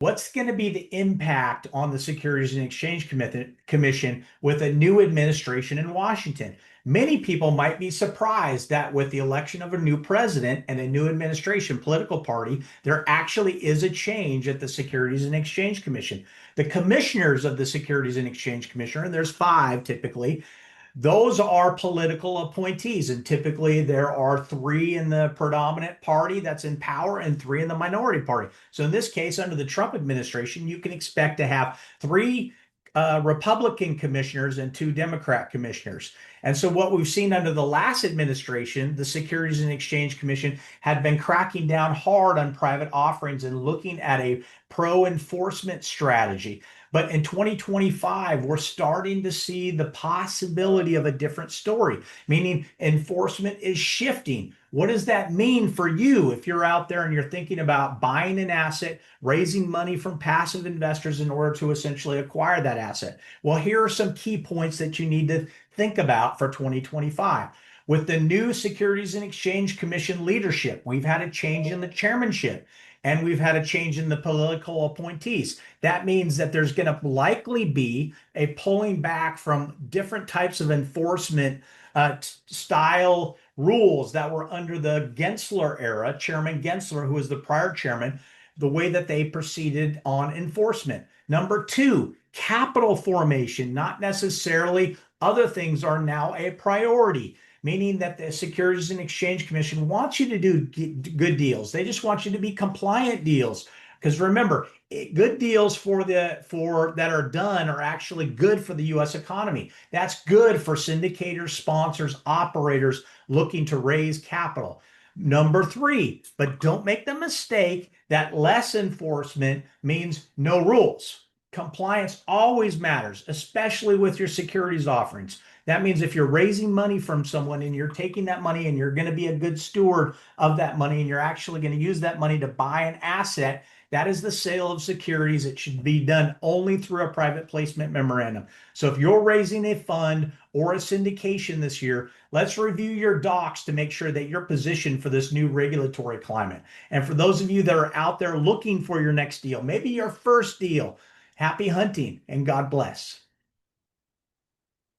What's going to be the impact on the Securities and Exchange Commission with a new administration in Washington? Many people might be surprised that with the election of a new president and a new administration political party, there actually is a change at the Securities and Exchange Commission. The commissioners of the Securities and Exchange Commission, and there's five typically, those are political appointees, and typically there are three in the predominant party that's in power and three in the minority party. So in this case, under the Trump administration, you can expect to have three Republican commissioners and two Democrat commissioners. And so what we've seen under the last administration, the Securities and Exchange Commission had been cracking down hard on private offerings and looking at a pro-enforcement strategy. But in 2025, we're starting to see the possibility of a different story, meaning enforcement is shifting. What does that mean for you if you're out there and you're thinking about buying an asset, raising money from passive investors in order to essentially acquire that asset? Well, here are some key points that you need to think about for 2025. With the new Securities and Exchange Commission leadership, we've had a change in the chairmanship and we've had a change in the political appointees. That means that there's going to likely be a pulling back from different types of enforcement style rules that were under the Gensler era, Chairman Gensler, who was the prior chairman, the way that they proceeded on enforcement. Number two, capital formation, not necessarily other things are now a priority, meaning that the Securities and Exchange Commission wants you to do good deals. They just want you to be compliant deals. Because remember, good deals for that are done are actually good for the U.S. economy. That's good for syndicators, sponsors, operators looking to raise capital. Number three, but don't make the mistake that less enforcement means no rules. Compliance always matters, especially with your securities offerings. That means if you're raising money from someone and you're taking that money and you're going to be a good steward of that money and you're actually going to use that money to buy an asset, that is the sale of securities. It should be done only through a private placement memorandum. So if you're raising a fund or a syndication this year, let's review your docs to make sure that you're positioned for this new regulatory climate. And for those of you that are out there looking for your next deal, maybe your first deal, happy hunting and God bless.